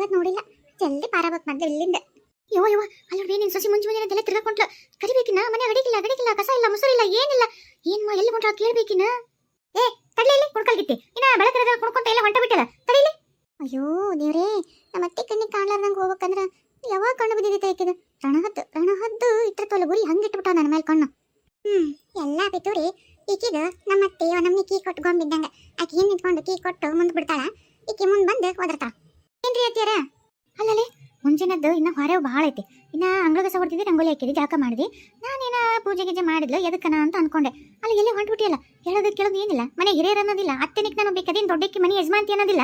ಹೋಗೋದು ನೋಡಿಲ್ಲ. ಜಲ್ದಿ ಪಾರಾಗಬೇಕು ಮೊದಲು ಇಲ್ಲಿಂದ. ಯವ್ವ ಯವ್ವ ಅಲ್ಲೋಡ್ರಿ ನಿನ್ ಸೊಸಿ ಮುಂಜಾನೆ ಅದೆಲ್ಲ ತಿರ್ಗಾಕೊಂಡ್ಲ. ಕರಿಬೇಕಿನ ಮನೆ ಅಡಿಗಿಲ್ಲ ಕಸ ಇಲ್ಲ ಮೊಸರಿಲ್ಲ ಏನಿಲ್ಲ. ಏನ್ ಎಲ್ಲಿ ಕೊಂಡ್ರ ಕೇಳ್ಬೇಕಿನ. ಏ ತಡ್ಲಿ ಕುಡ್ಕಲ್ಗಿತ್ತಿ ಇನ್ನ ಬೆಳಕರದ ಕುಡ್ಕೊಂತ ಎಲ್ಲ ಹೊಂಟ ಬಿಟ್ಟಲ್ಲ ತಡಿಲಿ. ಅಯ್ಯೋ ದೇವ್ರೇ, ನಮ್ಮ ಅತ್ತೆ ಕಣ್ಣಿಗೆ ಕಾಣ್ಲಾರ್ದಂಗೆ ಹೋಗ್ಬೇಕಂದ್ರ ಯಾವಾಗ ಕಣ್ಣು ಬಿದ್ದಿದೆ ಆಕಿದ. ರಣ ಹದ್ದು ಇಟ್ರ ತೊಲೆ ಗುರಿ ಹಂಗಿಟ್ಬಿಟ್ಟ ನನ್ನ ಮೇಲೆ ಕಣ್ಣು. ಎಲ್ಲ ಬಿತ್ತೂರಿ ಈಕಿದ ನಮ್ಮ ಅತ್ತೆ ನಮ್ಮನಿ ಕೀ ಕೊಟ್ಕೊಂಡ್ಬಿದ್ದಂಗ. ಆಕಿ ಹಿಂದ್ ನಿಂತ್ಕೊಂಡು ಕೀ ಕೊಟ್ಟು ಮುಂದ್ ಬಿಡ್ತಾಳ, ಈಕಿ ಮುಂದ್ ಬಂದು ಓದಿರ್ತಾಳ. ಏನ್ರಿ ಅತ್ತಿಯರ? ಅಲ್ಲಲ್ಲಿ ಮುಂಜಾನದ್ದು ಇನ್ನ ಹೊರೆ ಭಾಳ ಐತಿ. ಇನ್ನ ಅಂಗಳ ಕಸ ಹೊಡ್ತಿದ್ದೆ, ರಂಗೋಲಿ ಹಾಕಿದ್ದೆ, ಜಾಕ ಮಾಡಿದ್ವಿ. ನಾನೇನ ಪೂಜೆ ಗೀಜೆ ಮಾಡಿದ್ಲು ಎದಕ್ಕನ ಅಂತ ಅನ್ಕೊಂಡೆ. ಅಲ್ಲಿ ಎಲ್ಲಿ ಹೊಂಟ್ಬಿಟ್ಟಿಯಲ್ಲ. ಹೇಳೋದಕ್ಕೆ ಕೇಳೋದು ಏನಿಲ್ಲ. ಮನೆ ಹಿರಿಯರು ಅನ್ನೋದಿಲ್ಲ, ಅತ್ತೆನಿಕ್ ನಾನು ಬೇಕಾದೇನು ದೊಡ್ಡಕ್ಕೆ ಮನೆ ಯಜಮಾಂತಿ ಅನ್ನೋದಿಲ್ಲ.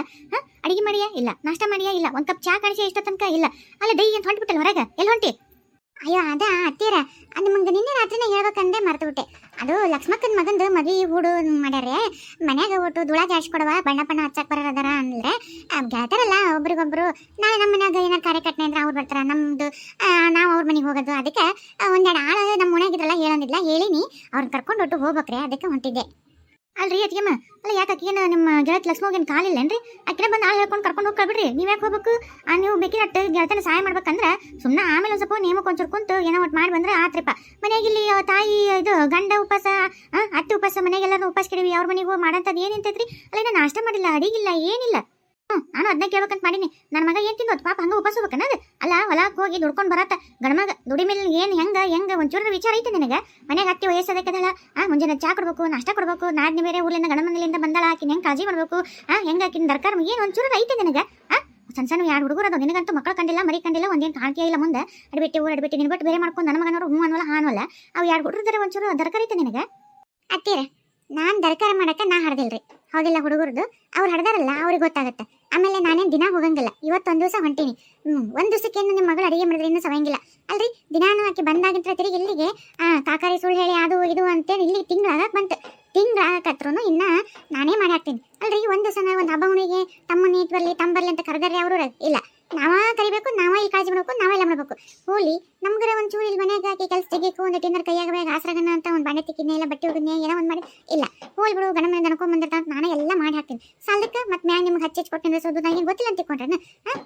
ಅಡಿಗೆ ಮಾಡಿಯಾ ಇಲ್ಲ, ನಾಷ್ಟ ಮಾಡಿಯಾ ಇಲ್ಲ, ಒಂದ್ ಕಪ್ ಚಾ ಕಾಣಿಸಿ ಎಷ್ಟೋ ತನಕ ಇಲ್ಲ. ಅಲ್ಲ ಡೈ ಅಂತ ಹೊಂಟ್ಬಿಟ್ಟಲ್ಲ ಹೊರಗೆ, ಎಲ್ಲಿ ಹೊಂಟಿ? ಅಯ್ಯೋ ಅದ ಅತ್ತೀರ, ಅದು ನಿಮ್ಗೆ ನಿನ್ನೆ ರಾತ್ರಿನ ಹೇಳ್ಬೇಕಂದ್ರೆ ಮರ್ತುಬಿಟ್ಟೆ. ಅದು ಲಕ್ಷ್ಮಕ್ಕನ ಮಗಂದು ಮದ್ವಿ ಹೂಡು ಮಾಡ್ಯಾರೆ. ಮನ್ಯಾಗ ಒಟ್ಟು ಧೂಳ ಜಾಸ್ತಿ ಕೊಡವ, ಬಣ್ಣ ಹಚ್ಚಾಕ್ ಬರೋದಾರ ಅಂದ್ರೆ ಗೆಳತಾರಲ್ಲ ಒಬ್ರಿಗೊಬ್ರು. ನಾಳೆ ನಮ್ಮ ಮನ್ಯಾಗ ಏನಾರು ಕಾರ್ಯಕರ್ತನೆ ಅಂದ್ರೆ ಅವ್ರು ಬರ್ತಾರ, ನಮ್ದು ನಾವು ಅವ್ರ ಮನೆಗೆ ಹೋಗೋದು. ಅದಕ್ಕೆ ಒಂದೆರಡು ಆಳು ನಮ್ಮ ಮನೆಯಾಗಿದ್ರಲ್ಲ ಹೇಳೋದಿಲ್ಲ, ಹೇಳಿನಿ ಅವ್ರನ್ನ ಕರ್ಕೊಂಡು ಒಟ್ಟು ಹೋಗ್ಬೇಕ್ರೆ, ಅದಕ್ಕೆ ಹೊಂಟಿದ್ದೆ. ಅಲ್ರಿ ಅತ್ತಿಯಮ್ಮ, ಅಲ್ಲ ಯಾಕೆ ಆಕಿನ ನಿಮ್ಮ ಗೆಳತಿ ಲಕ್ಷ್ಮೋಗೇನು ಕಾಲಿಲ್ಲೇನ್ರಿ? ಆಕಿನ ಬಂದು ಆಳು ಹೇಳ್ಕೊಂಡು ಕರ್ಕೊಂಡು ಹೋಗ್ಕೊಳ್ಬಿಡ್ರಿ. ನೀವು ಯಾಕೆ ಹೋಗ್ಬೇಕು? ನೀವು ಬೇಕಿರಟ್ಟು ಗೆಳತನ ಸಹಾಯ ಮಾಡ್ಬೇಕಂದ್ರೆ ಸುಮ್ಮನೆ ಆಮೇಲೆ ಒಂದು ಸ್ವಲ್ಪ ನೇಮಕ್ಕೆ ಒಂಚೂರು ಕುಂತು ಏನೋ ಒಟ್ಟು ಮಾಡಿ ಬಂದ್ರೆ ಆತ್ರಿಪ್ಪ. ಮನೆಯಾಗಿಲ್ಲಿ ತಾಯಿ ಇದು ಗಂಡ ಉಪವಾಸ, ಅತ್ತೆ ಉಪವಾಸ, ಮನೆಗೆಲ್ಲರೂ ಉಪವಾಸ ಕೆಡವಿ ಅವ್ರ ಮನೆಗೆ ಹೋಗಿ ಮಾಡೋಂಥದ್ದು ಏನಿಂತೈತ್ರಿ? ಅಲ್ಲ ನಾನು ನಾಷ್ಟ ಮಾಡಿಲ್ಲ, ಅಡಿಗಿಲ್ಲ, ಏನಿಲ್ಲ. ನಾನು ಅದನ್ನ ಕೇಳ್ಬೇಕಂತ ಮಾಡೀನಿ. ನನ್ನ ಮಗ ಏನು ತಿನ್ನೋದು ಪಾಪ, ಹಂಗೆ ಉಪವಾಸ ಹೋಗ್ಬೇಕನ್ನದು? ಅಲ್ಲ ಹೊಲಕ್ಕೆ ಹೋಗಿ ದುಡ್ಕೊಂಡು ಬರತ್ತ ಗಣಮಗ ದುಡಿ ಮೇಲೆ ಏನು ಹೆಂಗೆ ಒಂಚೂರು ವಿಚಾರ ಐತೆ ನಿನಗೆ? ಮನೆಗೆ ಅತ್ತಿ ವಯಸ್ಸದಕ್ಕದಲ್ಲ, ಮುಂಜಾನೆ ಚಾ ಕೊಡ್ಬೇಕು, ನಾಷ್ಟ ಕೊಡ್ಬೇಕು, ನಾಡಿನ ಬೇರೆ ಊರಿಂದ ಗಂಡ ಮನೆಯಿಂದ ಬಂದಾಳ, ಆಕಿನ ಹೆಂಗೆ ಕಾಳಜಿ ಮಾಡ್ಬೇಕು, ಹೆಂಗೆ ಆಕಿನ ದರ್ಕಾರ ಏನು ಒಂಚೂರು ಐತೆ ನಿನಗೆ? ಸಣ್ಣ ಎರಡು ಹುಡುಗರು ಅದು, ನಿನಗಂತೂ ಮಕ್ಕಳು ಕಂಡಿಲ್ಲ, ಮರಿ ಕಂಡಿಲ್ಲ, ಒಂದೇನು ಕಾಣಿಕೆ ಇಲ್ಲ. ಮುಂದೆ ಅಡ್ಬಿಟ್ಟು ನಿನ್ಬಿಟ್ಟು ಬೇರೆ ಮಾಡ್ಕೊಂಡು ನನ್ನ ಮಗನವರು ಹ್ಞೂ ಅನ್ನೋಲ್ಲ ಹಾನೋಲ್ಲ. ಅವು ಎರಡು ಹುಡುಗರು ಒಂಚೂರು ದರ್ಕಾರ ಐತೆ ನಿನಗೆ? ಅತ್ತೀರ ನಾನು ದರ್ಕಾರ ಮಾಡಕ್ಕೆ ನಾ ಹಡ್ದಿಲ್ರಿ, ಹೌದಿಲ್ಲ? ಹುಡುಗರದು ಅವ್ರು ಹಡ್ದಾರಲ್ಲ, ಅವ್ರಿಗೆ ಗೊತ್ತಾಗುತ್ತೆ. ಆಮೇಲೆ ನಾನೇನು ದಿನ ಹೋಗಂಗಿಲ್ಲ, ಇವತ್ತೊಂದು ದಿವಸ ಹೊಂಟೀನಿ. ಒಂದು ದಿವಸಕ್ಕೇನು ನಿಮ್ಮ ಮಗಳು ಅಡಿಗೆ ಮಾಡಿದ್ರೆ ಇನ್ನೂ ಸವಂಗಿಲ್ಲ ಅಲ್ರಿ. ದಿನಾನು ಆಕೆ ಬಂದಾಗಿಂತ ತಿರುಗಿ ಇಲ್ಲಿಗೆ ಕಾಕಾರಿ ಸುಳ್ಳು ಹೇಳಿ ಅದು ಇದು ಅಂತೇಳಿ ಇಲ್ಲಿ ತಿಂಗಳಾಗಕ್ಕೆ ಬಂತು. ತಿಂಗಳಾಗತ್ರೂ ಇನ್ನ ನಾನೇ ಮಾಡಿ ಹಾಕ್ತೀನಿ ಅಲ್ರಿ. ಒಂದು ದಿವಸ ಒಂದು ಹಬ್ಬ ಹುಣಿಗೆ ತಮ್ಮನಿ ಇಟ್ವಲ್ಲಿ ತಂಬರ್ಲಿ ಅಂತ ಕರೆದಾರೆ ಅವರು ಇಲ್ಲ. ನಾವ ಕರಿಬೇಕು, ನಾವ ಇಲ್ಲಿ ಕಾಳಜಿ ಮಾಡ್ಬೇಕು, ನಾವೆಲ್ಲ ಮಾಡ್ಬೇಕು. ಹೋಲಿ ನಮ್ಗರ ಒಂಚೂರು ಇಲ್ಲಿ ಮನೆಯಾಗ ಹಾಕಿ ಕೆಲಸ ತೆಗಿಬೇಕು, ಒಂದು ಟೀನರ್ ಕೈಯಾಗ ಬೇಗ ಆಸರಾಗನ ಅಂತ ಒಂದು ಬಾಂಡೆ ತಿಕ್ಕಿದ್ನೆ, ಇಲ್ಲ ಬಟ್ಟೆ ಹೋಗಿದ್ನೆ, ಏನೋ ಒಂದು ಮಾಡಿ ಇಲ್ಲ. ಹೋಲ್ ಬಿಡು, ಗಣ ಮನೆ ದನ್ಕೊಂಡ್ ಬಂದಿರ್ತಾವ ಅಂತ ನಾನೇ ಎಲ್ಲ ಮಾಡಿ ಹಾಕ್ತೀನಿ. ಸಾಲಕ್ಕೆ ಮತ್ತೆ ಮ್ಯಾಗ ನಿಮ್ಗೆ ಹಚ್ಚಿ ಕೊಟ್ಟಿದ್ರೆ ಸೋದು ನನಗೆ ಗೊತ್ತಿಲ್ಲ ಅಂತ ತಿಳ್ಕೊಂಡ್ರೆ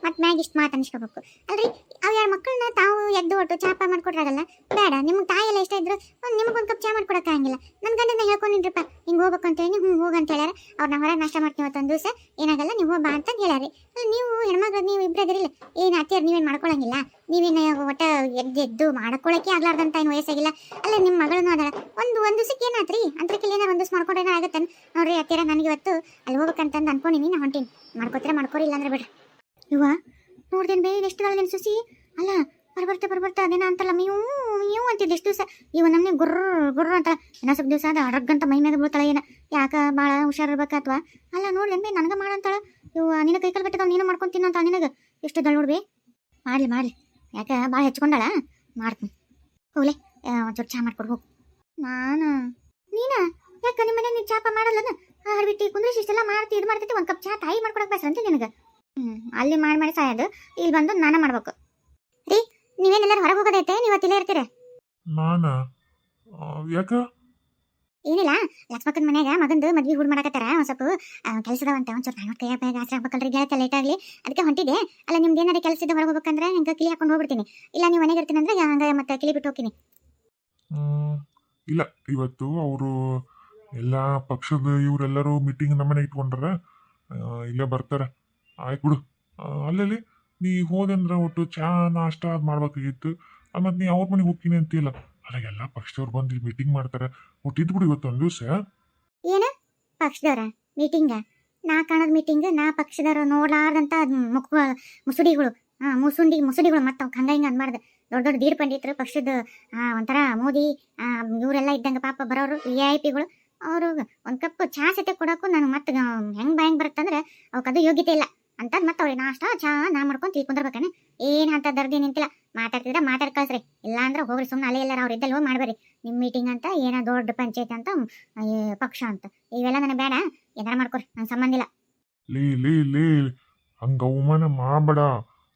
ಮತ್ತೆ ಮ್ಯಾಗ ಇಷ್ಟು ಮಾತು ಅನ್ಸ್ಕೋಬೇಕು ಅಲ್ರಿ. ಅವು ಯಾರು ಮಕ್ಕಳನ್ನ ತಾವು ಎದ್ದು ಒಟ್ಟು ಚಾಪ ಮಾಡ್ಕೊಟ್ರಾಗಲ್ಲ, ಬೇಡ ನಿಮ್ಗೆ ತಾಯಿ ಎಲ್ಲ ಇಷ್ಟ ಇದ್ರು ನಿಮ್ಗೊಂದು ಕಪ್ ಚಾ ಮಾಡ್ಕೊಡಕ್ಕಾಗಿಲ್ಲ. ನನ್ನ ಗಂಡನ ಹೇಳ್ಕೊಂಡಿದ್ರಪ್ಪ ಹಿಂಗೆ ಹೋಗ್ಬೇಕು ಅಂತ ಹೇಳಿ, ನೀವು ಹೋಗಂತ ಹೇಳ್ಯಾರ. ಅವ್ರನ್ನ ಹೊರಗೆ ನಾಷ್ಟ ಮಾಡ್ತೀವಿ ಒಂದು ದಿವಸ, ಏನಾಗಲ್ಲ ನೀವು ಹೋಗ್ಬಾ ಅಂತ ಹೇಳ್ಯಾರಿ. ನೀವು ಹೆಣ್ಮಗ ನೀವು ಇಬ್ಬರದಿರಿಲ್ಲ, ಏನು ಅತ್ತಿಯರು ನೀವೇನು ಮಾಡ್ಕೊಳಂಗಿಲ್ಲ? ನೀವೇನು ಒಟ್ಟ ಎದ್ದು ಮಾಡ್ಕೊಳಕ್ಕೆ ಆಗ್ಲಾರ್ದಂತ ಏನು ವಯಸ್ಸಾಗಿಲ್ಲ ಅಲ್ಲ. ನಿಮ್ಮ ಮಗಳನ್ನು ಅದಾಳ, ಒಂದು ದಿವಸಕ್ಕೆ ಏನಾತ್ರಿ ಅಂತಕ್ಕಿಲ್ಲ, ಏನಾರು ಒಂದು ದಿವಸ ಮಾಡ್ಕೊಂಡ್ರೆ ಆಗುತ್ತೆ ನೋಡ್ರಿ. ಅತ್ತಿಯರ ನನಗೆ ಇವತ್ತು ಅಲ್ಲಿ ಹೋಗ್ಬೇಕಂತಂದು ಅನ್ಕೊಂಡಿನಿ, ನಾ ಹೊಂಟೀನಿ. ಮಾಡ್ಕೋತೀರ ಮಾಡ್ಕೊರಿ, ಇಲ್ಲ ಅಂದ್ರೆ ಬಿಡ್ರಿ. ಇವ ನೋಡ್ದೇನು ಬೇರೆ ಎಷ್ಟು ಗಾಲ ನೆನ್ಸೂಸಿ ಅಲ್ಲ. ಬರ್ಬರ್ತಾ ಅದೇನ ಅಂತಲ್ಲ ನೀವು ಅಂತಿದ್ದು ಎಷ್ಟು ದಿವಸ ಇವ ನಮ್ಗೆ ಗುರ್ರ ಅಂತ ಏನೋ ಸ್ವಲ್ಪ ದಿವಸ ಅದು ಅಡಗಂತ ಮೈ ಮೇಲೆ ಬೀಳ್ತಾಳ. ಏನ ಯಾಕೆ ಭಾಳ ಹುಷಾರಿರ್ಬೇಕು ಅಥವಾ ಅಲ್ಲ ನೋಡ್ದೇನು ಬೇ ನನಗೆ ಮಾಡಂತಾಳ. ಇವ ನಿನ್ನ ಕೈಕಲ್ ಬಿಟ್ಟದ ನೀನು ಮಾಡ್ಕೊಂತೀನಿ ಅಂತ ನಿನಗೆ ಎಷ್ಟು ದಳ ನೋಡ್ಬಿ. ಮಾಡಲಿ ಯಾಕೆ ಭಾಳ ಹೆಚ್ಕೊಂಡಾಳ, ಮಾಡ್ತೀನಿ ಹೋಗ್ಲೆ. ಒಂಚೂರು ಚಾ ಮಾಡ್ಕೊಡು ಹೋಗು. ನೀನ ಯಾಕೆ ನಿಮ್ಮ ಮನೆ ನೀನು ಚಾಪ ಮಾಡಲ್ಲನ? ಬಿಟ್ಟು ಕುಂದ್ರಿಸಿ ಇಷ್ಟೆಲ್ಲ ಮಾಡ್ತಿ ಇದು ಮಾಡ್ತೈತಿ, ಒಂದು ಕಪ್ ಚಾ ತಾಯಿ ಮಾಡ್ಕೊಡಕ್ಕೆ ಬೇಸ ಅಂತ ನಿನಗೆ. ಅಲ್ಲಿ ಮಾಡಿ ಸಾಯೋದು, ಇಲ್ಲಿ ಬಂದು ನಾನ ಮಾಡ್ಬೇಕು ರೀ. ನೀವೇನೆಲ್ಲರೂ ಹೊರಗೆ ಹೋಗೋದೈತೆ, ನೀವು ಅತ್ತಿಲ್ಲೇ ಇರ್ತೀರ? ಯಾಕ ಏನಿಲ್ಲ, ಲಕ್ಷ್ಮಕ್ಕನ ಮನ್ಯಾಗ ಮಗಂದು ಮದ್ವೆ ಹೂಡ್ ಮಾಡಕತ್ತಾರ. ಒಂದು ಸ್ವಲ್ಪ ಕೆಲಸದವಂತ ಒಂಚೂರು ನಾನು ಕೈಯಾಗ ಬೇಗ ಆಸರೆ ಆಗ್ಬೇಕಲ್ರಿ, ಗೆಳತ ಲೇಟ್ ಆಗಲಿ ಅದಕ್ಕೆ ಹೊಂಟಿದೆ. ಅಲ್ಲ ನಿಮ್ದು ಏನಾರು ಕೆಲಸ ಇದ್ದು ಹೊರಗೆ ಹೋಗ್ಬೇಕಂದ್ರೆ ಹಿಂಗೆ ಕಿಲಿ ಹಾಕೊಂಡು ಹೋಗ್ಬಿಡ್ತೀನಿ, ಇಲ್ಲ ನೀವು ಮನೆಗೆ ಇರ್ತೀನಿ ಅಂದ್ರೆ ಹಂಗೆ ಮತ್ತೆ ಕಿಲಿ ಬಿಟ್ಟು ಹೋಗ್ತೀನಿ. ಇಲ್ಲ, ಇವತ್ತು ಅವರು ಎಲ್ಲ ಪಕ್ಷದ ಇವರೆಲ್ಲರೂ ಮೀಟಿಂಗ್ ನಮ್ಮನೆ ಇಟ್ಕೊಂಡ್ರ, ಇಲ್ಲೇ ಬರ್ತಾರೆ. ಆಯ್ತು ಬಿಡು. ಅಲ್ಲಲ್ಲಿ ನೀ ಹೋದಂದ್ರೆ ಒಟ್ಟು ಚಾ ನಾಷ್ಟ ಅದು ಮಾಡ್ಬೇಕಾಗಿತ್ತು. ಮತ್ತು ನೀ ಅವ್ರ ಮನೆಗೆ ಹೋಗ್ತೀನಿ ಅಂತಿಲ್ಲ. ಅಲ್ಲ ಎಲ್ಲ ಪಕ್ಷದವ್ರು ಬಂದು ಇಲ್ಲಿ ಮೀಟಿಂಗ್ ಮಾಡ್ತಾರೆ. ಒಟ್ಟು ಇದ್ಬಿಡು ಇವತ್ತು ಒಂದು ದಿವಸ. ಏನ ಪಕ್ಷದವ್ರ ಮೀಟಿಂಗ? ನಾ ಕಾಣೋದು ಮೀಟಿಂಗ್, ನಾ ಪಕ್ಷದವ್ರು ನೋಡ್ಲಾರ್ದಂತ ಮುಸುಡಿಗಳು ಮುಸುಡಿಗಳು ಮತ್ತೆ ಹಂಗ ಹಿಂಗೆ ಅನ್ಬಾರ್ದು. ದೊಡ್ಡ ದೀಡ್ ಪಂಡಿತರು ಪಕ್ಷದ ಒಂಥರ ಮೋದಿ ಇವರೆಲ್ಲ ಇದ್ದಂಗೆ ಪಾಪ ಬರೋರು VIP ಗಳು. ಅವರು ಒಂದು ಕಪ್ ಚಾ ಸತೆ ಕೊಡೋಕ್ಕೂ ನಾನು ಮತ್ತೆ ಹೆಂಗೆ ಭಯಂಗೆ ಬರುತ್ತಂದ್ರೆ ಅವಕ್ಕದು ಯೋಗ್ಯತೆ ಇಲ್ಲ ಅಂತ. ಮತ್ತೆ ಅವ್ರಿಗೆ ನಾಷ್ಟ ಚಾ ನಾ ಮಾಡ್ಕೊಂಡು ತಿಳ್ಕೊಂಡಿರ್ಬೇಕೇನೆ. ಏನು ಅಂತ ದರ್ದಿ ನಿಂತಿಲ್ಲ, ಮಾತಾಡ್ತಿದ್ರೆ ಮಾತಾಡ್ ಕಳ್ಸ್ರಿ, ಇಲ್ಲ ಅಂದ್ರೆ ಹೋಗ್ರಿ ಸುಮ್ಮನೆ ಅಲ್ಲೇ ಎಲ್ಲಾರ ಅವ್ರ ಇದ್ದಲ್ಲಿ ಹೋಗಿ ಮಾಡ್ಬೇರಿ. ನಿಮ್ಮ ಮೀಟಿಂಗ್ ಅಂತ ಏನೋ ದೊಡ್ಡ ಪಂಚಾಯತ್ ಅಂತ ಪಕ್ಷ ಅಂತ ಇವೆಲ್ಲ ನನಗೆ ಬೇಡ, ಏನಾರ ಮಾಡ್ಕೊರಿ, ನಂಗೆ ಸಂಬಂಧ ಇಲ್ಲ. ಲೇ ಹಂಗ ಅವಮಾನ ಮಾಡಬೇಡ.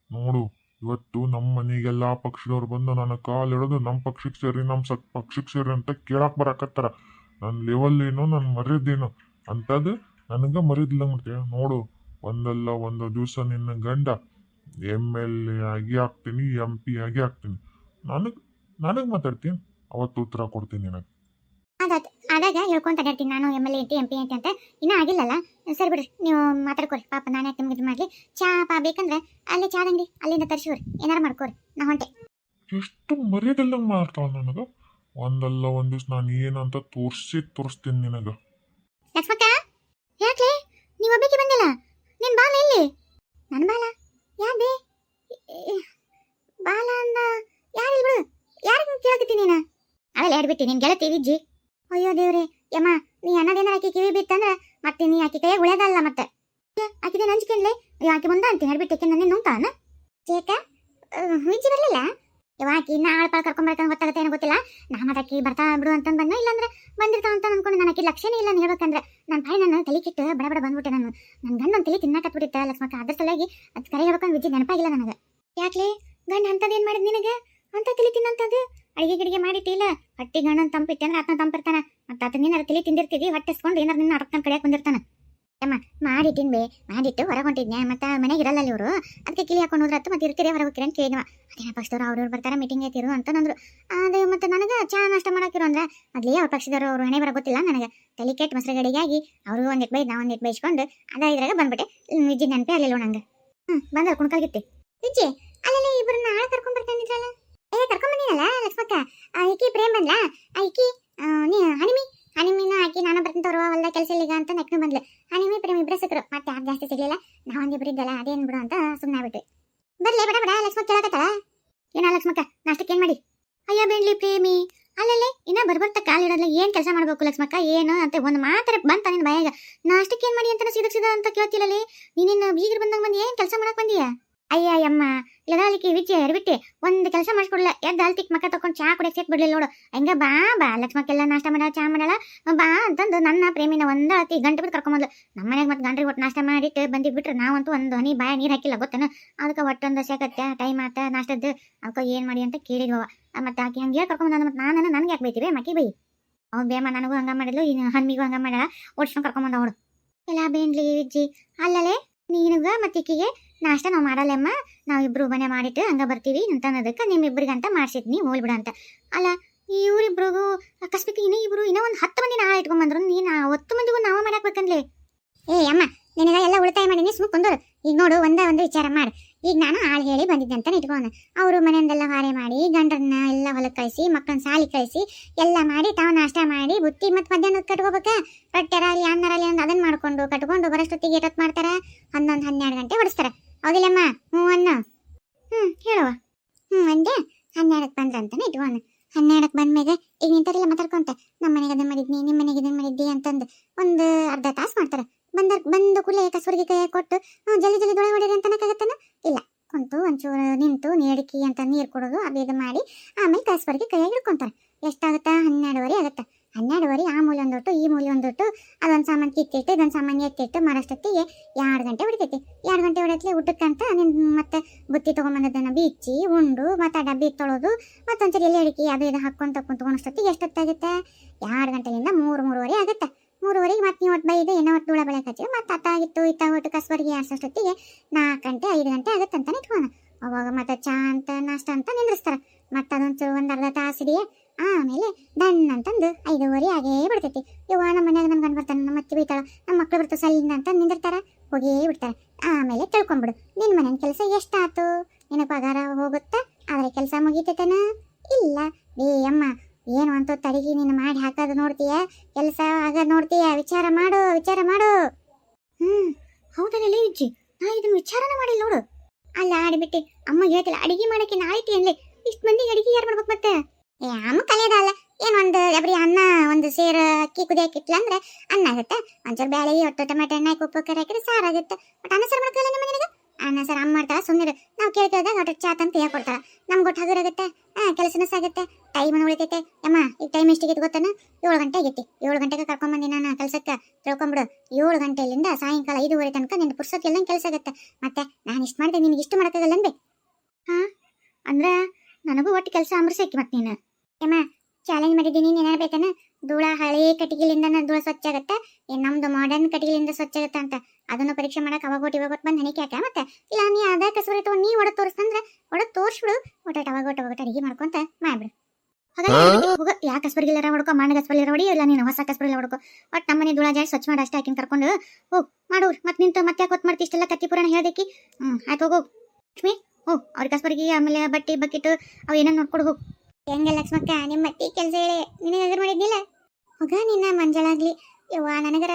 ನೋಡು, ಇವತ್ತು ನಮ್ಮ ಮನೆಗೆಲ್ಲ ಪಕ್ಷದವ್ರು ಬಂದು ನನ್ನ ಕಾಲು ಹಿಡಿದು ನಮ್ಮ ಪಕ್ಷಕ್ಕೆ ಸೇರಿ ಪಕ್ಷಕ್ಕೆ ಸೇರಿ ಅಂತ ಕೇಳಕ್ ಬರಾಕತ್ತಾರ. ನನ್ನ ಲೆವೆಲ್ ಏನೋ ನನ್ನ ಮರ್ಯಾದೇನೋ ಅಂಥದ್ದು ನನಗೆ ಮರ್ಯಾದಿಲ್ಲ ಮಾಡ್ತೀಯ. ನೋಡು, ಒಂದಲ್ಲ ಒಂದು ದಿವಸ ನಿನ್ನ ಗಂಡ MLA ಆಗಿ ಆಗ್ತೀನಿ, MP ಆಗಿ ಆಗ್ತೀನಿ. ನನಗೆ ಮಾತಾಡ್ತೀನಿ, ಅವತ್ತು ಉತ್ತರ ಕೊಡ್ತೀನಿ ನಿನಗೆ. ಅದಾಯ್ತು, ಆದಾಗ ಹೇಳ್ಕೊಂತ ಅಡ್ಯಾಡ್ತೀನಿ ನಾನು MLA ಐತಿ MP ಐತಿ ಅಂತ. ಇನ್ನೂ ಆಗಿಲ್ಲಲ್ಲ, ಸರಿ ಬಿಡ್ರಿ, ನೀವು ಮಾತಾಡ್ಕೊರಿ. ಪಾಪ ನಾನು ಯಾಕೆ ನಿಮ್ಗೆ ಇದು ಮಾಡಲಿ. ಚಾ ಪಾ ಬೇಕಂದ್ರೆ ಅಲ್ಲೇ ಚಾದ ಅಂಗಡಿ ಅಲ್ಲಿಂದ ತರಿಸಿವ್ರಿ, ಏನಾರು ಮಾಡ್ಕೋರಿ, ನಾ ಹೊಂಟೆ. ಎಷ್ಟು ಮರ್ಯಾದೆಲ್ಲ ಮಾಡ್ತಾಳ ನನಗೆ. ಒಂದಲ್ಲ ಒಂದು ದಿವ್ಸ ನಾನು ಏನಂತ ತೋರಿಸ್ತೀನಿ ನಿನಗೆ. ಲಕ್ಷ್ಮಕ್ಕ, ಯಾಕೆ ನೀವು ಒಬ್ಬಕ್ಕೆ ಬಂದಿಲ್ಲ? ನಿನ್ ಬಾಲ ಎಲ್ಲಿ? ನನ್ನ ಬಾಲ ಯಾವ್ದೇ ಬಾಲ ಅಂದ ಯಾರು ಬಿಡು, ಯಾರಿಗೆ ಕೇಳಕತ್ತೀನಿ ನೀನು? ಅವೆಲ್ಲ ಹೇಳ್ಬಿಟ್ಟು ನಿನ್ ಗೆಳತಿ ವಿಜ್ಜಿ. ಅಯ್ಯೋ ದೇವ್ರೆ, ಯಮ್ಮ ನೀ ಅನ್ನೋದೇನಾರ ಆಕಿ ಕಿವಿ ಬಿತ್ತಂದ್ರೆ ಮತ್ತೆ ನೀ ಆಕಿ ಕೈಯಾಗ ಉಳಿಯೋದಲ್ಲ. ಮತ್ತೆ ಆಕಿದೇನು ಹಂಚ್ಕೊಂಡ್ಲೆ ಆಕಿ ಮುಂದೆ ಅಂತೀನಿ ಹೇಳ್ಬಿಟ್ಟು ನನ್ನ ನೋಡ್ತಾನ ಚೇಕ ವಿಜ್ಜಿ ಬರಲಿಲ್ಲ. ಆಕಿ ಇನ್ನ ಆಳ್ಪಾಳ ಕರ್ಕೊಂಬರ್ತಾನೆ ಗೊತ್ತಾಗುತ್ತೆ ಏನೋ ಗೊತ್ತಿಲ್ಲ. ನಾ ಅದಕ್ಕೆ ಬರ್ತಾ ಬಿಡು ಅಂತಂದು ಬಂದ, ಇಲ್ಲಾಂದ್ರೆ ಬಂದಿರ್ತಾವ ಅಂತ ಅನ್ಕೊಂಡು ನಾನು ಆಕಿ ಲಕ್ಷನೇ ಇಲ್ಲ ಹೇಳ್ಬೇಕಂದ್ರೆ. ನನ್ನ ತಾಯಿ ನನ್ನ ತಲೆ ಕಿಟ್ಟು ಬಡ ಬಂದ್ಬಿಟ್ಟೆ. ನನ್ನ ಗಂಡ ಒಂದು ತಲೆ ತಿನ್ನಕತ್ಬಿಟ್ಟಿತ್ತ ಲಕ್ಷ್ಮಕ್ಕ. ಅದ್ರ ಸಲುವಾಗಿ ಅದು ಕರೆ ಹೇಳ್ಕೊಂಡು ವಿಜ್ಜಿ ನೆನಪಾಗಿಲ್ಲ ನನಗೆ. ಯಾಕ್ಲೆ ಗಂಡ ಅಂತದೇನು ಮಾಡಿದ್ ನಿನಗೆ? ಅಂತ ತಲೆ ತಿನ್ನಂತದ್ದು ಅಡಿಗೆ ಗಿಡಿಗೆ ಮಾಡಿಟ್ಟಿಲ್ಲ. ಹೊಟ್ಟಿ ಗಂಡನ ತಂಪಿಟ್ಟೆ ಅಂದ್ರೆ ಆತನ ತಂಪಿರ್ತಾನ. ಮತ್ತೆ ಆತ ನೀನಾರ ತಲೆ ತಿಂದಿರ್ತಿದ್ದಿ, ಹೊಟ್ಟೆಸ್ಕೊಂಡು ಏನಾರು ನಿನ್ನ ಅಡಕ್ತಾನ ಕಡೆಯಾಗ ಬಂದಿರ್ತಾನ. ಅಮ್ಮ ಮಾಡಿಟ್ಟಿನ್ ಬೇ, ಮಾಡಿಟ್ಟು ಹೊರಗೆ ಹೊಂಟಿದ್ನೆ. ಮತ್ತೆ ಮನೆಗೆ ಇರಲ್ಲ ಇವರು, ಅದಕ್ಕೆ ಕಿಲಿ ಹಾಕೊಂಡು ಹೋದ್ರತ್ತು. ಮತ್ತೆ ಇರ್ತೀರಿ ಹೊರಗೆ ಹೋಗ್ತೀರಿ ಅಂತ ಕೇಳಿದ್ವ. ಅದೇನ ಪಕ್ಷದವ್ರು ಅವ್ರವ್ರು ಬರ್ತಾರೆ ಮೀಟಿಂಗ್ ಐತಿರು ಅಂತಂದ್ರು. ಅದೇ ಮತ್ತೆ ನನಗೆ ಚಾ ನಾಷ್ಟ ಮಾಡಾಕಿರು ಅಂದ್ರೆ ಅದ್ಲೇ ಅವ್ರ ಪಕ್ಷದವ್ರು ಅವ್ರು ಹಣೆ ಬರ ಗೊತ್ತಿಲ್ಲ ನನಗೆ. ತಲೆ ಕೆಟ್ಟ ಮೊಸರು ಗಡಿಗಾಗಿ ಅವರು ಒಂದಿಟ್ಟು ಬೈದ್ ನಾ ಒಂದಿಟ್ಟು ಬೈಸ್ಕೊಂಡು ಇದ್ರಾಗ ಬಂದ್ಬಿಟ್ಟೆ. ವಿಜ್ಜಿ ನೆನಪೇ ಆಗಲಿಲ್ಲ ನಂಗೆ. ಬಂದ್ರೆ ಕುಣ್ಕಾಗಿತ್ತಿ ವಿಜ್ಜಿ. ಅಲ್ಲಲ್ಲಿ ಇಬ್ಬರನ್ನ ಆಳ ಕರ್ಕೊಂಡ್ ಬರ್ತಾನಿದ್ರಲ್ಲ, ಕರ್ಕೊಂಡ್ ಬಂದಿನಲ್ಲ ಲಕ್ಷ್ಮಕ್ಕ. ಈಕಿ ಪ್ರೇಮ್ ಬಂದ್ಲ, ಈಕಿ ನೀ ಹನಿಮಿನ ಹಾಕಿ ನಾನು ಬರ್ತಿಂತವ್ರು ಹೊಲ್ದ ಕೆಲಸ ಇಲ್ಲಿಗ ಅಂತ ನೆಕ್ನು ಬಂದ್ಲು. ಹನಿಮಿ ಪ್ರೇಮ್ ಇಬ್ಬರೇ ಸಿಕ್ಕರು, ಮತ್ತೆ ಯಾರು ಜಾಸ್ತಿ ಸಿಗ್ಲಿಲ್ಲ. ನಾವೊಂದಿಬ್ರು ಇದ್ದಲ್ಲ, ಅದೇನ್ ಬಿಡು ಅಂತ ಸುಮ್ಮನೆ ಆಗ್ಬಿಟ್ವಿ. ಬರ್ಲಿ ಬಡ ಲಕ್ಷ್ಮಕ್ಕ ಕೇಳಕತ್ತಲ್ಲ. ಏನ ಲಕ್ಷ್ಮಕ್ಕ ನಾಷ್ಟಕ್ಕೆ ಏನ್ ಮಾಡಿ? ಅಯ್ಯ ಬೇಡ್ಲಿ ಪ್ರೇಮಿ, ಅಲ್ಲಲ್ಲಿ ಇನ್ನ ಬರ್ಬರ್ತ ಕಾಲಿಡೋದ್ಲ ಏನ್ ಕೆಲಸ ಮಾಡ್ಬೇಕು ಲಕ್ಷ್ಮಕ್ಕ ಏನು ಅಂತ ಒಂದು ಮಾತ್ರ ಬಂತ ನಿನ್ ಬಾಯಾಗ. ನಾಷ್ಟಕ್ಕೆ ಏನ್ ಮಾಡಿ ಅಂತ ಸಿದ ಅಂತ ಕೇಳ್ತಿಲ್ಲಲ್ಲಿ. ನೀನಿನ್ನ ಬೀಗರು ಬಂದಂಗ ಬಂದು ಏನ್ ಕೆಲಸ ಮಾಡಕ್ ಬಂದಿಯ? ಅಯ್ಯ ಅಮ್ಮ ಇಲ್ಲದಾಲಿಕ್ಕೆ ವಿಚ್ಚಿ ಎರ್ಬಿಟ್ಟೆ ಒಂದು ಕೆಲಸ ಮಾಡಿಸ್ಕೊಡ್ಲ. ಎದ್ದು ಅಲ್ತಿಕ್ ಮಕ್ಕ ತಕೊಂಡು ಚಾ ಕುಡಿಯಕ್ಕೆ ಸೇಟ್ ಬಿಡ್ಲಿಲ್ಲ ನೋಡು. ಹಂಗ ಬಾ ಲಕ್ಷ್ಮಕ್ಕೆಲ್ಲ ನಾಷ್ಟ ಮಾಡ ಚಾ ಮಾಡಲ್ಲ ಬಾ ಅಂತಂದು ನನ್ನ ಪ್ರೇಮಿನ ಒಂದ ಅತಿ ಗಂಟೆ ಬಿಟ್ಟು ಕರ್ಕೊಂಬಂದ್ಲು. ನಮ್ಮ ಮನೆಗೆ ಮತ್ತೆ ಗಂಟ್ರಿಗೆ ಒಟ್ಟು ನಾಷ್ಟ ಮಾಡಿಟ್ಟು ಬಂದಿಬಿಟ್ರೆ ನಾವಂತೂ ಒಂದು ಹನಿ ಬಾಯ ನೀರು ಹಾಕಿಲ್ಲ ಗೊತ್ತೇನ. ಅದಕ್ಕೆ ಒಟ್ಟೊಂದು ಸೇಕತ್ತೆ ಟೈಮ್ ಆತ ನಾಷ್ಟದ್ದು. ಅದಕ್ಕೆ ಏನು ಮಾಡಿ ಅಂತ ಕೇಳಿದ್ವ. ಮತ್ತೆ ಆಕಿ ಹಂಗೆ ಕರ್ಕೊಂಬಂದ. ಮತ್ತೆ ನನಗೆ ಯಾಕೆ ಬೈತೀವಿ ಮಕ್ಕಿ ಬೈ. ಅವ್ನು ಬೇಮ ನನಗೂ ಹಂಗ ಮಾಡಿದ್ಲು, ಇನ್ನು ಹನ್ಮಿಗೂ ಹಂಗ ಮಾಡ ಓಡಿಸ್ಕೊಂಡು ಕರ್ಕೊಂಬಂದ ಅವಳು. ಎಲ್ಲ ಬೇನ್ಲಿ ವಿಜ್ಜಿ ಅಲ್ಲಲೇ ನೀನುಗ ಮತ್ತೆ ಈಕಿಗೆ ನಾಷ್ಟ ನಾವು ಮಾಡಲ್ಲಮ್ಮ, ನಾವಿಬ್ರು ಮನೆ ಮಾಡಿಟ್ಟು ಹಂಗ ಬರ್ತೀವಿ ಅಂತನ್ನೋದಕ್ಕೆ ನಿಮ್ಮಿಬ್ರಿಗಂತ ಮಾಡ್ಸಿದ್ನಿ ಹೋಲ್ಬಿಡ ಅಂತ. ಅಲ್ಲ ಇವ್ರಿಬ್ರಿಗೂ ಅಕಸ್ಮಾತ್ ಇಬ್ರು ಇನ್ನೂ ಒಂದು 10 ಮಂದಿ ನಾಳೆ ಇಟ್ಕೊಂಡ್ಬಂದ್ರು. ನೀನು 10 ಮಂದಿಗೂ ನಾವ ಮಾಡಾಕ್ಬೇಕಂದ್ಲಿ. ಅಮ್ಮ ನಿನಗ ಎಲ್ಲ ಉಳಿತಾಯ ಮಾಡೀನಿ, ಸುಮ್ಮ ಕುಂದೋರು. ಈಗ ನೋಡು ಒಂದು ವಿಚಾರ ಮಾಡು. ಈಗ ನಾನು ಆಳು ಹೇಳಿ ಬಂದಿದ್ದೆ ಅಂತ ಇಟ್ಕೊಂಡು ಅವರು ಮನೆಯಿಂದೆಲ್ಲ ಹಾರೆ ಮಾಡಿ ಗಂಡರನ್ನ ಎಲ್ಲ ಹೊಲಕ್ಕೆ ಕಳಿಸಿ ಮಕ್ಕಳನ್ನ ಸಾಲಿ ಕಳಿಸಿ ಎಲ್ಲ ಮಾಡಿ ತಾವು ನಾಷ್ಟ ಮಾಡಿ ಬುತ್ತಿ ಮತ್ತು ಮಧ್ಯಾಹ್ನಕ್ಕೆ ಕಟ್ಕೋಬೇಕ. ರೊಟ್ಟೆರಾಗಲಿ ಅನ್ನರಾಗಲಿ ಅಂತ ಅದನ್ನ ಮಾಡ್ಕೊಂಡು ಕಟ್ಕೊಂಡು ಬರೋಷ್ಟೊತ್ತಿಗೆ ಏಟೊತ್ತು ಮಾಡ್ತಾರ? 11-12 ಗಂಟೆ ಹೊಡಿಸ್ತಾರ. ಹೌದಿಲ್ಲಮ್ಮ? ಅನ್ನ ಹೇಳುವ. ಅಂದೆ 12ಕ್ಕೆ ಬಂದ್ರಂತಾನೆ ಇಟ್ಕೊಂಡು 12ಕ್ಕೆ ಬಂದ್ಮೇಲೆ ಈಗ ನಿಂತಾರೆಲ್ಲ ಮಾತಾಡ್ಕೊಂತ ನಮ್ಮ ಮನೆಗೆ ಅದನ್ನ ಮಾಡಿದ್ನಿ ನಿಮ್ಮ ಮನೆಗೆ ಇದನ್ನ ಮಾಡಿದ್ದಿ ಅಂತಂದು ಒಂದು ಅರ್ಧ ತಾಸು ಮಾಡ್ತಾರೆ. ಬಂದು ಕೂಡಲೇ ಕಸವರಿಗೆ ಕೈ ಕೊಟ್ಟು ಜಲ್ದಿ ದೊಳೆ ಹೊಡೀರಿ ಅಂತನಕ್ಕಾಗತ್ತನ? ಇಲ್ಲ, ಕುಂತು ಒಂಚೂರು ನಿಂತು ನೇಡಿಕೆ ಅಂತ ನೀರು ಕೊಡೋದು ಅದು ಇದು ಮಾಡಿ ಆಮೇಲೆ ಕಸವರಿಗೆ ಕೈಯಾಗಿ ಹಿಡ್ಕೊಂತಾರೆ. ಎಷ್ಟಾಗುತ್ತಾ? 12:30 ಆಗುತ್ತೆ. 12:30 ಆ ಮೂಲೆ ಒಂದೊಟ್ಟು ಈ ಮೂಲೆ ಒಂದೊಟ್ಟು ಅದೊಂದು ಸಾಮಾನು ಕಿತ್ತಿಟ್ಟು ಇದೊಂದು ಸಾಮಾನು ಎತ್ತಿಟ್ಟು ಮಾರಷ್ಟೊತ್ತಿಗೆ 2 ಗಂಟೆ ಹೊಡಿತೈತಿ. 2 ಗಂಟೆ ಹೊಡೆಯತ್ಲೆ ಊಟಕ್ಕಂತ ನಿನ್ನ ಮತ್ತೆ ಬುತ್ತಿ ತೊಗೊಂಬಂದದನ್ನು ಬೀಚಿ ಉಂಡು ಮತ್ತೆ ಆ ಡಬ್ಬಿ ತೊಳೋದು ಮತ್ತೊಂದ್ಸರಿ ಎಲೆ ಅಡಿಕೆ ಅದು ಇದು ಹಾಕ್ಕೊಂತ ಕುಂತ್ಕೊಂಡಷ್ಟೊತ್ತಿಗೆ ಎಷ್ಟೊತ್ತಾಗುತ್ತೆ? 2 ಗಂಟೆಯಿಂದ 3-3:30 ಆಗುತ್ತೆ. 3:30ಗೆ ಮತ್ತೆ ನೀವು ಒಟ್ಟು ಬೈದು ಏನೋ ಒಟ್ಟು ಧೂಳ ಬೆಳೆ ಹಚ್ಚಿ ಮತ್ತೆ ಅತ್ತಾಗಿತ್ತು ಇತ್ತ ಒಟ್ಟು ಕಸವರಿಗೆ ಆರಿಸೋಷ್ಟೊತ್ತಿಗೆ 4 ಗಂಟೆ 5 ಗಂಟೆ ಆಗುತ್ತೆ ಅಂತಾನೆ ಇಟ್ಕೋಣ. ಅವಾಗ ಮತ್ತೆ ಚಾ ಅಂತ ನಾಷ್ಟ ಅಂತ ನಿಂದ್ರಿಸ್ತಾರೆ. ಮತ್ತೆ ಅದೊಂಚೂರು ಒಂದು ಅರ್ಧ ತಾಸಿಗೆ ಆಮೇಲೆ ದಣ್ಣ ಅಂತಂದು 5:30 ಆಗೇ ಬಿಡ್ತೈತಿ. ಇವ ನಮ್ಮ ಮನ್ಯಾಗ ನನ್ನ ಗಂಡು ಬರ್ತಾನೆ, ನಮ್ಮ ಅತ್ತೆ ಬೀತಾಳ, ನಮ್ಮ ಮಕ್ಳು ಬರ್ತಾವ ಸಲಿಂದ ಅಂತ ನಿಂದಿರ್ತಾರ, ಹೋಗೇ ಬಿಡ್ತಾರೆ. ಆಮೇಲೆ ತಿಳ್ಕೊಂಬಿಡು ನಿನ್ನ ಮನೇನ ಕೆಲಸ ಎಷ್ಟಾತು, ನಿನ್ನ ಪಗಾರ ಹೋಗುತ್ತಾ ಆದರೆ ಕೆಲಸ ಮುಗಿತೈತನ? ಇಲ್ಲ ಅಮ್ಮ ಏನು ಅಂತ ತಡಗಿ ನೀನು ಮಾಡಿ ಹಾಕೋದು ನೋಡ್ತೀಯ, ಕೆಲಸ ಆಗ ನೋಡ್ತೀಯ. ವಿಚಾರ ಮಾಡು. ಹೌದಲ್ಲ ವಿಜ್ಜಿ, ನಾ ಇದನ್ನ ವಿಚಾರನ ಮಾಡಿಲ್ಲ ನೋಡು. ಅಲ್ಲ ಆಡಿಬಿಟ್ಟು ಅಮ್ಮ ಹೇಳ್ತಿಲ್ಲ ಅಡಿಗೆ ಮಾಡಕ್ಕೆ ನಾಳಿತಿ ಅನ್ಲಿ. ಇಷ್ಟು ಮಂದಿಗೆ ಅಡಿಗೆ ಯಾರು ಮಾಡ್ಬೇಕು ಮತ್ತೆ? ಅಮ್ಮ ಕಲಿಯೋದಲ್ಲ ಏನು, ಒಂದು ಎಬ್ರಿ ಅನ್ನ ಒಂದು ಸೇರು ಅಕ್ಕಿ ಕುದಿಯಾಕಿಟ್ಲ ಅಂದ್ರೆ ಅನ್ನ ಆಗುತ್ತೆ. ಒಂಚೂರು ಬೇಳೆ ಒಟ್ಟು ಟೊಮೆಟೊ ಎಣ್ಣೆ ಉಪ್ಪು ಕರಿ ಹಾಕಿದ್ರೆ ಸಾರು ಆಗುತ್ತೆ. ಬಟ್ ಅನ್ನ ಸಾರು ಮಾಡ್ಕೊಳ್ಳಲ್ಲ ನಿಮ್ಮ ಮನೆಗೆ? ಅನ್ನ ಸಾರು ಅಮ್ಮ ಮಾಡ್ತಾರ, ಸುಮ್ಮನೆ ನಾವು ಕೇಳ್ತಿದ್ದಾಗ ಒಟ್ಟು ಚಾ ತಂದು ಹೇಳ್ಕೊಡ್ತಾರ. ನಮ್ಗೆ ಒಟ್ಟು ಹಗುರಾಗುತ್ತೆ, ಕೆಲಸನೂ ಸಾಗುತ್ತೆ, ಟೈಮನ್ನು ಉಳಿತೈತೆ. ಅಮ್ಮ ಈಗ ಟೈಮ್ ಎಷ್ಟಿಗೆ ಗೊತ್ತಾನ? 7 ಗಂಟೆ ಆಗೈತಿ. 7 ಗಂಟೆಗೆ ಕರ್ಕೊಂಬಂದಿ ನಾನು ಕೆಲಸಕ್ಕೆ. ತಿಳ್ಕೊಂಬಿಡು 7 ಗಂಟೆಯಿಂದ ಸಾಯಂಕಾಲ 5:30 ತನಕ ನಿನ್ನ ಪುರ್ಸೊತ್ತು ಎಲ್ಲ ಕೆಲಸ ಆಗುತ್ತೆ. ಮತ್ತೆ ನಾನು ಇಷ್ಟು ಮಾಡಿದೆ ನಿನಗೆ ಇಷ್ಟು ಮಾಡೋಕ್ಕಾಗಲ್ಲ ಅನ್ಬೇ? ಅಂದ್ರೆ ನನಗೂ ಒಟ್ಟು ಕೆಲಸ ಅಂಬ್ರಿಸಾಕಿ ಮತ್ತೆ ನೀನು. ಅಮ್ಮ ಚಾಲೆಂಜ್ ಮಾಡಿದ್ದೀನಿ, ನೀನು ಏನಾರು ಬೇಕನ? ಧೂಳ ಹಳೆ ಕಟ್ಟಿಗೆಲಿಂದ ಧೂಳ ಸ್ವಚ್ಛ ಆಗತ್ತೆ, ಏನ್ ನಮ್ದು ಮಾಡರ್ನ್ ಕಟ್ಟಿಗೆಲಿಂದ ಸ್ವಚ್ಛ ಆಗತ್ತ ಅಂತ ಅದನ್ನ ಪರೀಕ್ಷೆ ಮಾಡಕ್ ಅವಾಗೋಟ್ ಬಂದ್ ಹಣಿಕೆ ಹಾಕ. ಮತ್ತೆ ಇಲ್ಲ ನೀ ಅದ ಕಸೂರಿ ತಗೊಂಡ್ ನೀ ಒಡದ್ ತೋರಿಸ್ತಂದ್ರ ಒಡದ್ ತೋರ್ಸ್ಬಿಡು, ಒಟ್ಟ ಅವಾಗೋಟ್ ಅಡಿಗೆ ಮಾಡ್ಕೊಂತ ಮಾಡ್ಬಿಡು. ಹೋಗ ಯಾ ಕಸ್ಬರ್ಗಿಲ್ಲಾರ ಹೊಡ್ಕೊ, ಮಣ್ಣ ಕಸ್ಬರ್ಗಿಲ್ಲ ಹೊಡಿ, ಇಲ್ಲ ನೀನು ಹೊಸ ಕಸ್ಬರ್ಗಿಲ್ಲ ಹೊಡ್ಕೊ. ಒಟ್ ನಮ್ಮನೆ ಧೂಳ ಜಾಸ್ತಿ ಸ್ವಚ್ಛ ಮಾಡಿ ಅಷ್ಟೇ ಆಕಿನ ಕರ್ಕೊಂಡು ಹೋಗ್ ಮಾಡೋರು. ಮತ್ ನಿಂತ ಮತ್ತೆ ಯಾಕೆ ಹೊತ್ತು ಮಾಡ್ತಿ ಇಷ್ಟೆಲ್ಲ ಕತ್ತಿ ಪುರಾಣ ಹೇಳ್ದಕ್ಕಿ. ಆಯ್ತು ಹೋಗು ಲಕ್ಷ್ಮಿ, ಹೋಗ್ ಅವ್ರ ಕಸ್ಬರ್ಗಿ ಆಮೇಲೆ ಬಟ್ಟಿ ಬಕೆಟ್ ಅವು ಏನೇನು ನೋಡ್ಕೊಡು ಹೋಗ್. ಹೆಂಗ ಲಕ್ಷ್ಮಕ್ಕ ನಿಮ್ಮ ಮಟ್ಟಿ ಕೆಲಸ ಹೇಳಿ ನಿನಗೆ ಎದುರು ಮಾಡಿದ್ನಿಲ್ಲ. ಹೋಗ ನಿನ್ನ ಮಂಜಳಾಗ್ಲಿ ಯವ್ವ, ನನಗರ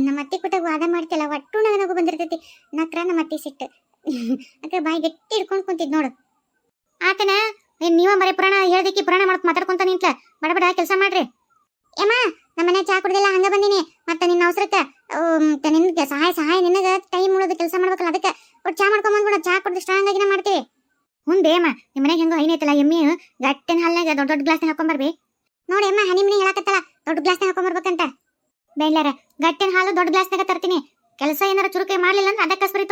ನಮ್ಮ ಅತ್ತಿ ಕೊಟ್ಟಾಗ ವಾದ ಮಾಡ್ತಿಲ್ಲ, ಒಟ್ಟು ನನಗೂ ಬಂದಿರ್ತೈತಿ. ನಕ್ರ ನಮ್ಮ ಅತ್ತಿ ಸಿಟ್ಟು ಅಕ್ಕ ಬಾಯಿ ಗಟ್ಟಿ ಹಿಡ್ಕೊಂಡು ಕುಂತಿದ್ ನೋಡು. ಆತನ ನೀವ ಮರೆ ಪುರಾಣ ಹೇಳ್ದಕ್ಕಿ ಪುರಾಣ ಮಾಡಕ್ ಮಾತಾಡ್ಕೊಂತ ನಿಂತ್ಲ. ಬಡ ಕೆಲಸ ಮಾಡ್ರಿ. ಏಮ್ಮ ನಮ್ಮ ಮನೆ ಚಾ ಕುಡ್ದಿಲ್ಲ, ಹಂಗ ಬಂದಿನಿ. ಮತ್ತೆ ನಿನ್ನ ಅವಸರಕ್ಕ ನಿನ್ಗೆ ಸಹಾಯ ನಿನಗ ಟೈಮ್ ಉಳಿದ ಕೆಲಸ ಮಾಡ್ಬೇಕಲ್ಲ, ಅದಕ್ಕೆ ಒಟ್ಟು ಚಾ ಮಾಡ್ಕೊಂಡ್ ಬಂದ್ಬಿಡ. ಚಾ ಕುಡ್ದು ಸ್ಟ್ರಾಂಗ್ ಆಗಿನ ಮಾಡ್ತೀವಿ. ಮುಂದೆ ಅಮ್ಮ ನಿಮ್ಮ ಮನೆಗೆ ಹೆಂಗೋ ಐನೈತಲ್ಲ ಎಮ್ಮೆ, ಗಟ್ಟಿನ ಹಾಲ್ನಾಗ ದೊಡ್ಡ ಗ್ಲಾಸ್ನಾಗ ಹಾಕೊಂಬರ್ಬಿ. ನೋಡಿ ಅಮ್ಮ ಹನಿ ಮನಿ ಹೇಳಕತ್ತಲ್ಲ, ದೊಡ್ಡ ಗ್ಲಾಸ್ನಾಗ ಹಾಕೊಂಬರ್ಬೇಕಂತ. ಬೇಡ್ಲಾರ ಗಟ್ಟಿನ ಹಾಲು ದೊಡ್ಡ ಗ್ಲಾಸ್ನಾಗ ತರ್ತೀನಿ. ಕೆಲಸ ಏನಾರ ಚುರುಕೈ ಮಾಡ್ಲಿಲ್ಲ ಅಂದ್ರೆ ಅದಕ್ಕೆ ಕಸ್ಬರಿ